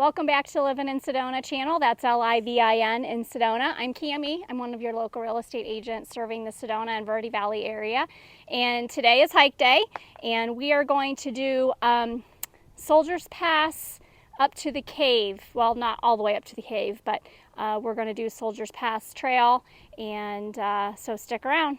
Welcome back to Living in Sedona channel. That's Livin in Sedona. I'm Cami. I'm one of your local real estate agents serving the Sedona and Verde Valley area. And today is hike day, and we are going to do Soldier's Pass up to the cave. Well, not all the way up to the cave, but we're going to do Soldier's Pass trail, and so stick around.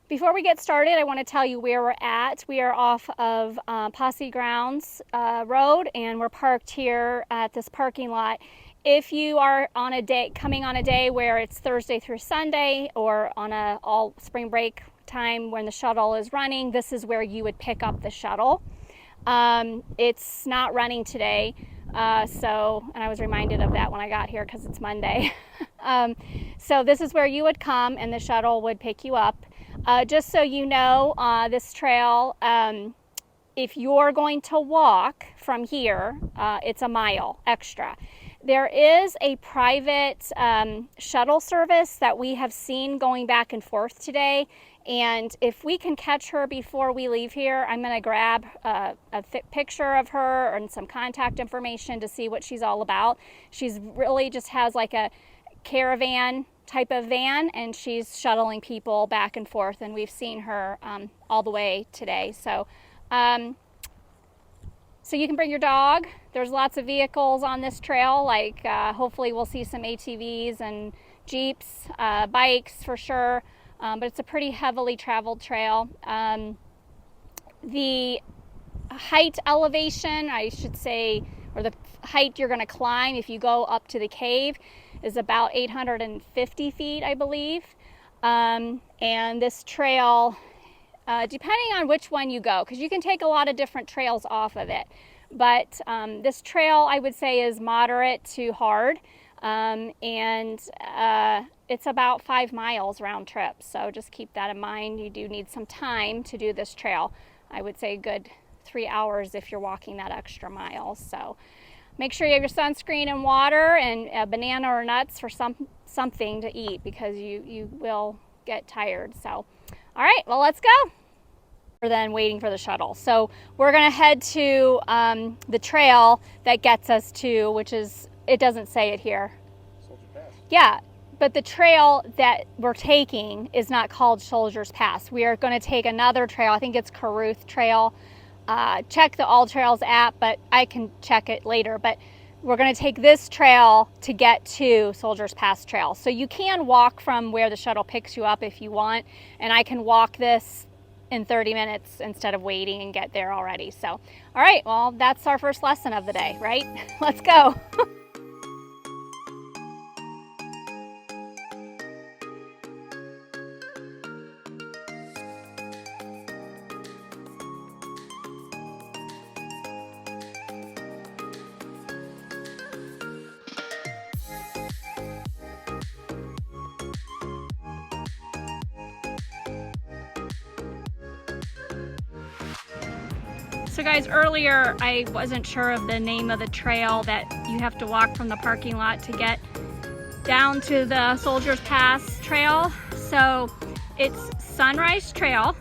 Before we get started, I want to tell you where we're at. We are off of Posse Grounds Road, and we're parked here at this parking lot. If you are on a day, coming on a day where it's Thursday through Sunday, or on a all spring break time when the shuttle is running, this is where you would pick up the shuttle. It's not running today, and I was reminded of that when I got here because it's Monday. So this is where you would come, and the shuttle would pick you up. Just so you know, this trail, if you're going to walk from here, it's a mile extra. There is a private shuttle service that we have seen going back and forth today, and if we can catch her before we leave here, I'm going to grab a picture of her and some contact information to see what she's all about. She's really just has like a caravan type of van, and she's shuttling people back and forth, and we've seen her all the way today. So so you can bring your dog. There's lots of vehicles on this trail, like hopefully we'll see some ATVs and Jeeps, bikes for sure, but it's a pretty heavily traveled trail. The height elevation, I should say, or the height you're going to climb if you go up to the cave, is about 850 feet, I believe. And this trail, depending on which one you go, because you can take a lot of different trails off of it, but this trail I would say is moderate to hard, and it's about 5 miles round trip, so just keep that in mind. You do need some time to do this trail. I would say a good 3 hours if you're walking that extra mile. So make sure you have your sunscreen and water and a banana or nuts for something to eat, because you will get tired. So, all right, well, let's go. Then waiting for the shuttle. So we're going to head to the trail that gets us to, which is, it doesn't say it here. Soldier Pass. Yeah, but the trail that we're taking is not called Soldier's Pass. We are going to take another trail. I think it's Caruth Trail. Check the All Trails app, but I can check it later. But we're going to take this trail to get to Soldier's Pass Trail. So you can walk from where the shuttle picks you up if you want, and I can walk this in 30 minutes instead of waiting and get there already. So, all right, well, that's our first lesson of the day, right? Let's go. So guys, earlier I wasn't sure of the name of the trail that you have to walk from the parking lot to get down to the Soldier's Pass Trail. So it's Sunrise Trail,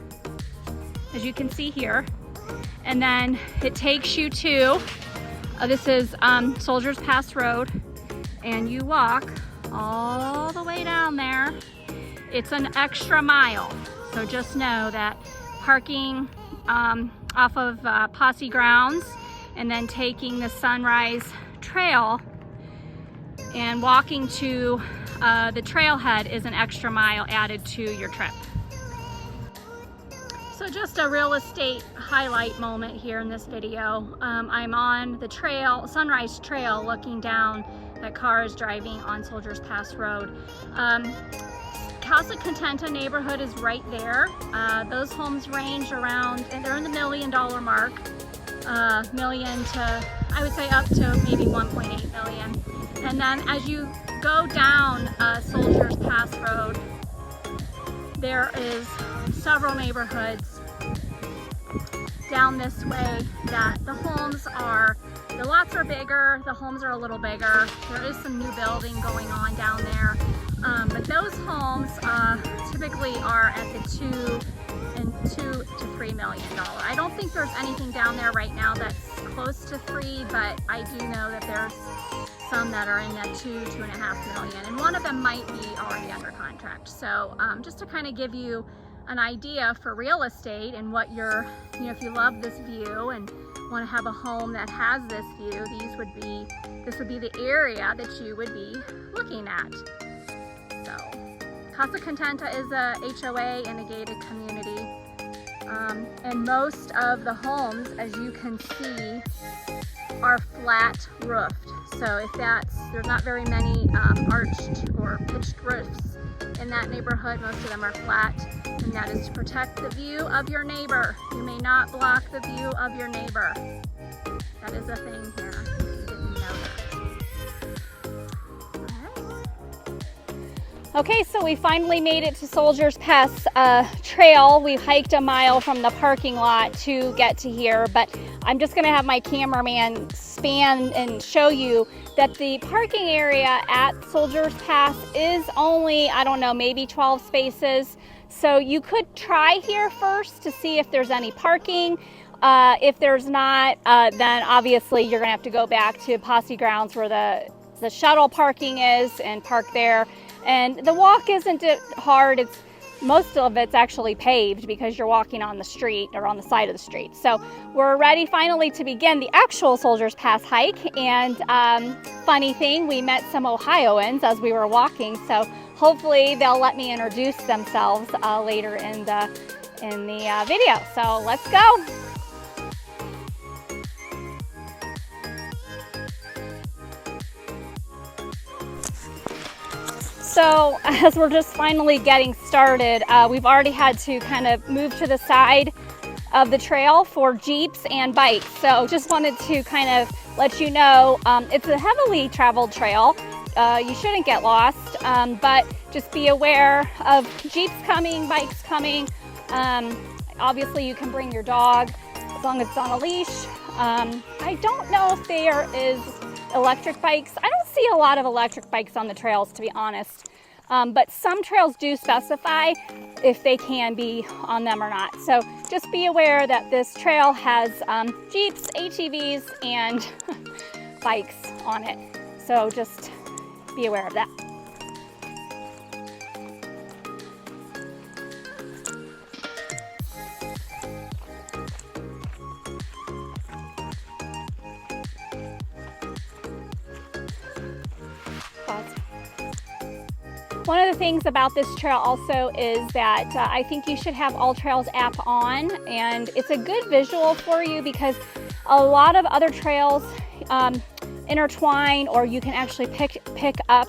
as you can see here, and then it takes you to, this is Soldier's Pass Road, and you walk all the way down there. It's an extra mile, so just know that parking off of Posse Grounds and then taking the Sunrise Trail and walking to the trailhead is an extra mile added to your trip. So just a real estate highlight moment here in this video. I'm on the trail, Sunrise Trail, looking down. That car is driving on Soldier's Pass Road. Casa Contenta neighborhood is right there. Those homes range around, and they're in the $1 million mark, million to, I would say, up to maybe 1.8 million. And then as you go down Soldier's Pass Road, there is several neighborhoods down this way that the homes are lots are bigger, the homes are a little bigger. There is some new building going on down there. But those homes typically are at the $2 to $3 million. I don't think there's anything down there right now that's close to 3, but I do know that there's some that are in that $2.5 million, and one of them might be already under contract. So just to kind of give you an idea for real estate and what you're, if you love this view and want to have a home that has this view, this would be the area that you would be looking at. So Casa Contenta is a HOA and a gated community, and most of the homes, as you can see, are flat roofed. So if there's not very many arched or pitched roofs in that neighborhood. Most of them are flat, and that is to protect the view of your neighbor. You may not block the view of your neighbor. That is a thing here, if you didn't know that. All right. Okay, so we finally made it to Soldiers Pass Trail. We hiked a mile from the parking lot to get to here, but I'm just gonna have my cameraman span and show you that the parking area at Soldiers Pass is only, I don't know, maybe 12 spaces. So you could try here first to see if there's any parking. If there's not, then obviously you're gonna have to go back to Posse Grounds where the shuttle parking is and park there. And the walk isn't hard. Most of it's actually paved because you're walking on the street or on the side of the street. So we're ready finally to begin the actual Soldiers Pass hike. And funny thing, we met some Ohioans as we were walking. So hopefully they'll let me introduce themselves later in the video. So let's go. So as we're just finally getting started, we've already had to kind of move to the side of the trail for Jeeps and bikes. So just wanted to kind of let you know, it's a heavily traveled trail. You shouldn't get lost, but just be aware of Jeeps coming, bikes coming. Obviously you can bring your dog as long as it's on a leash. I don't know if there is electric bikes. I don't see a lot of electric bikes on the trails, to be honest. But some trails do specify if they can be on them or not. So just be aware that this trail has Jeeps, ATVs, and bikes on it. So just be aware of that. One of the things about this trail also is that I think you should have All Trails app on, and it's a good visual for you because a lot of other trails intertwine, or you can actually pick up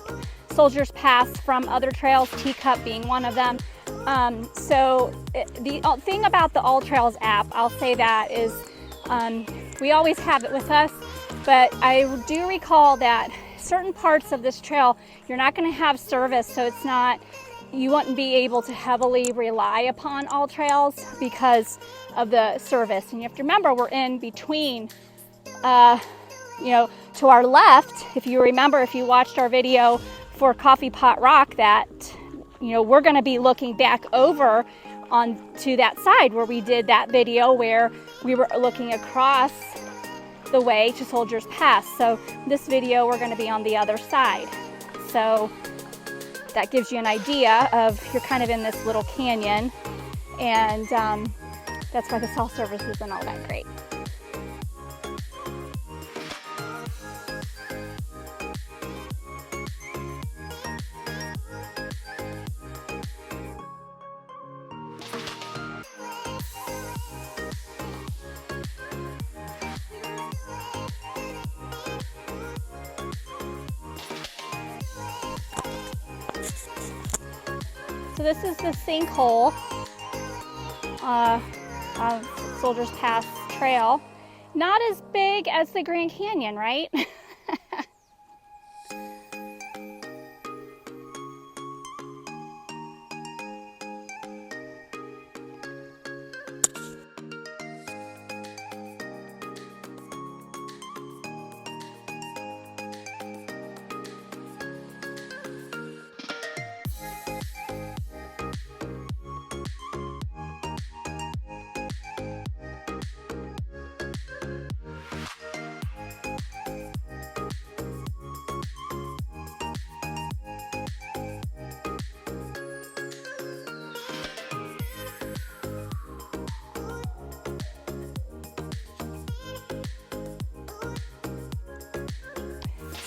Soldiers Pass from other trails, Teacup being one of them. So the thing about the All Trails app, I'll say that is we always have it with us, but I do recall that certain parts of this trail you're not going to have service, so you wouldn't be able to heavily rely upon All Trails because of the service. And you have to remember, we're in between, to our left, if you remember, if you watched our video for Coffee Pot Rock, that we're going to be looking back over onto that side where we did that video where we were looking across the way to Soldiers Pass. So this video we're going to be on the other side. So that gives you an idea of, you're kind of in this little canyon, and that's why the cell service isn't all that great. So this is the sinkhole of Soldiers Pass Trail. Not as big as the Grand Canyon, right?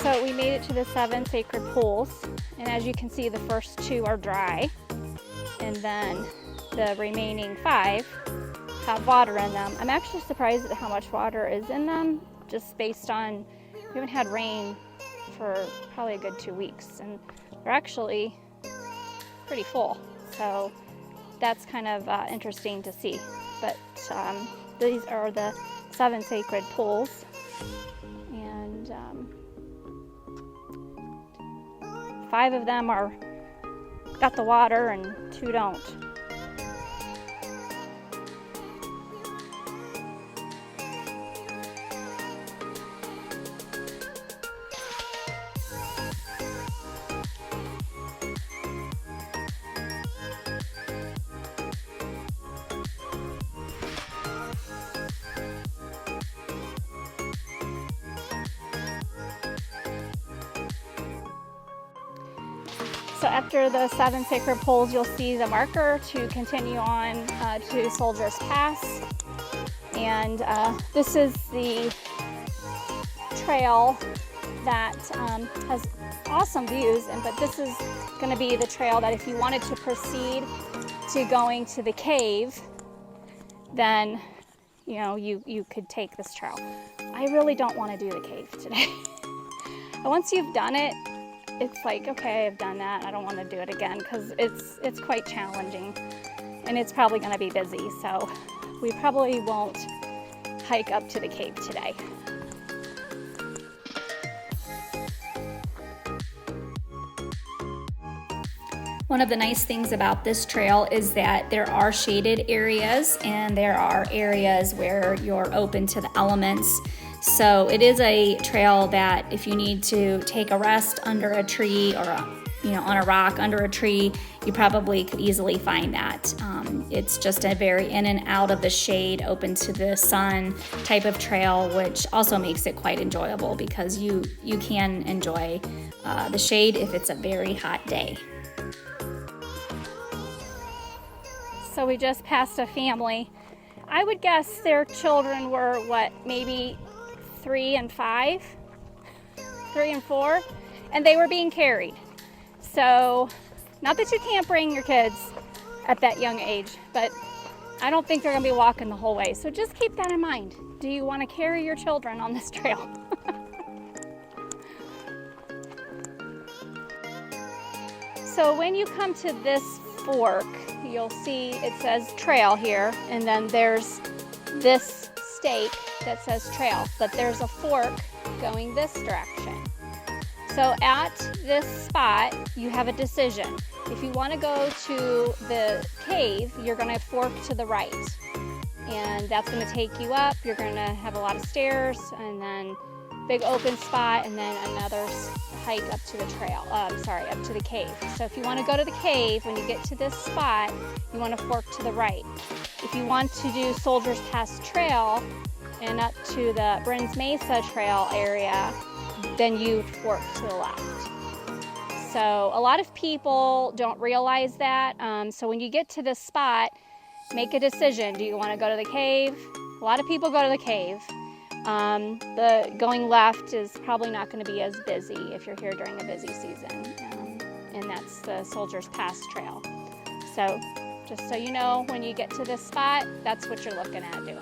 So we made it to the 7 sacred pools, and as you can see, the first 2 are dry, and then the remaining 5 have water in them. I'm actually surprised at how much water is in them, just based on, we haven't had rain for probably a good 2 weeks, and they're actually pretty full. So that's kind of interesting to see. But these are the 7 sacred pools, and 5 of them got the water and 2 don't. So after the 7 sacred pools, you'll see the marker to continue on to Soldier's Pass. And this is the trail that has awesome views, but this is going to be the trail that if you wanted to proceed to going to the cave, then you could take this trail. I really don't want to do the cave today. Once you've done it, it's like, okay, I've done that. I don't want to do it again because it's quite challenging, and it's probably going to be busy. So we probably won't hike up to the cave today. One of the nice things about this trail is that there are shaded areas, and there are areas where you're open to the elements. So it is a trail that if you need to take a rest under a tree or on a rock under a tree, you probably could easily find that. It's just a very in and out of the shade, open to the sun type of trail, which also makes it quite enjoyable because you can enjoy the shade if it's a very hot day. So we just passed a family. I would guess their children were maybe 3 and 5, 3 and 4, and they were being carried. So, not that you can't bring your kids at that young age, but I don't think they're going to be walking the whole way. So just keep that in mind. Do you want to carry your children on this trail? So when you come to this fork, you'll see it says trail here, and then there's this stake that says trail, but there's a fork going this direction. So at this spot, you have a decision. If you want to go to the cave, you're going to fork to the right, and that's going to take you up. You're going to have a lot of stairs, and then big open spot, and then another hike up to the trail, up to the cave. So if you want to go to the cave, when you get to this spot, you want to fork to the right. If you want to do Soldier's Pass Trail and up to the Brins Mesa Trail area, then you fork to the left. So a lot of people don't realize that. So when you get to this spot, make a decision. Do you want to go to the cave? A lot of people go to the cave. The going left is probably not going to be as busy if you're here during a busy season, and that's the Soldier's Pass Trail. So just so you know, when you get to this spot, that's what you're looking at doing.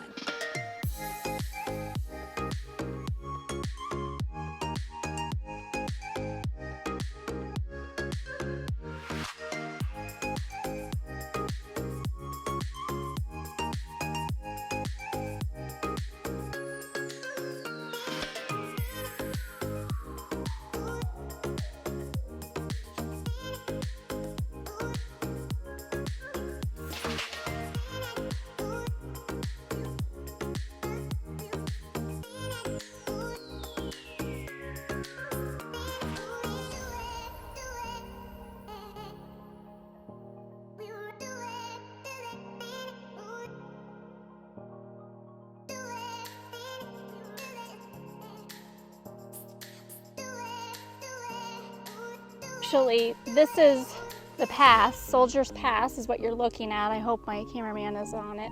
Actually, this is the pass. Soldier's Pass is what you're looking at. I hope my cameraman is on it.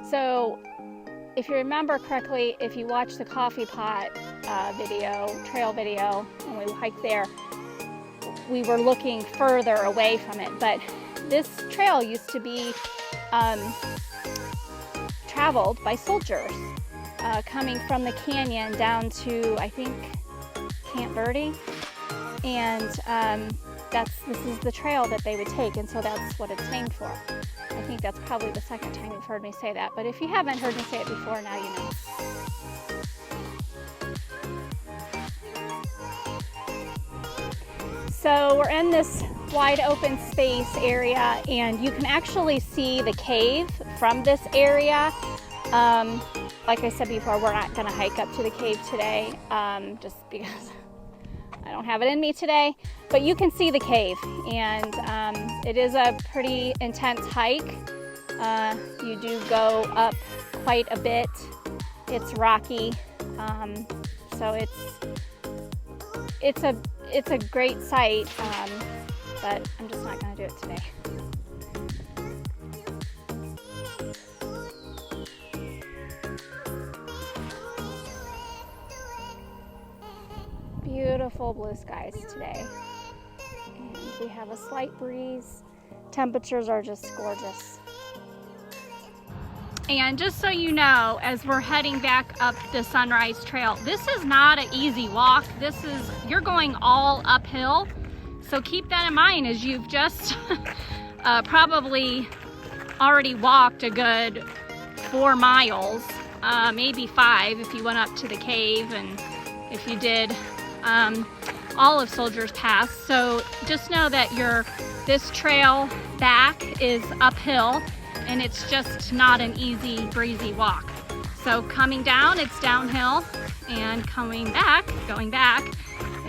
So if you remember correctly, if you watch the coffee pot trail video, when we hiked there, we were looking further away from it. But this trail used to be traveled by soldiers coming from the canyon down to, I think, Camp Verde. And this is the trail that they would take, and so that's what it's named for. I think that's probably the second time you've heard me say that, but if you haven't heard me say it before, now you know. So we're in this wide open space area, and you can actually see the cave from this area. Like I said before, we're not going to hike up to the cave today, just because I don't have it in me today, but you can see the cave, and it is a pretty intense hike. You do go up quite a bit. It's rocky, so it's a great site, but I'm just not going to do it today. Beautiful blue skies today, and we have a slight breeze. Temperatures are just gorgeous. And just so you know, as we're heading back up the Sunrise Trail, this is not an easy walk. You're going all uphill, so keep that in mind as you've just probably already walked a good 4 miles, maybe 5 if you went up to the cave, and if you did all of Soldier's Pass. So just know that this trail back is uphill, and it's just not an easy breezy walk. So coming down, it's downhill, and going back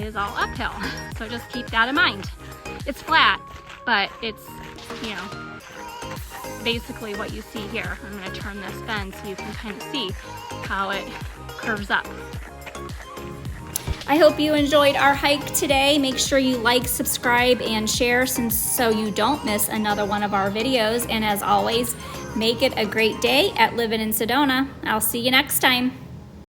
is all uphill. So just keep that in mind. It's flat, but it's, basically what you see here. I'm going to turn this bend so you can kind of see how it curves up. I hope you enjoyed our hike today. Make sure you like, subscribe, and share so you don't miss another one of our videos. And as always, make it a great day at Living in Sedona. I'll see you next time.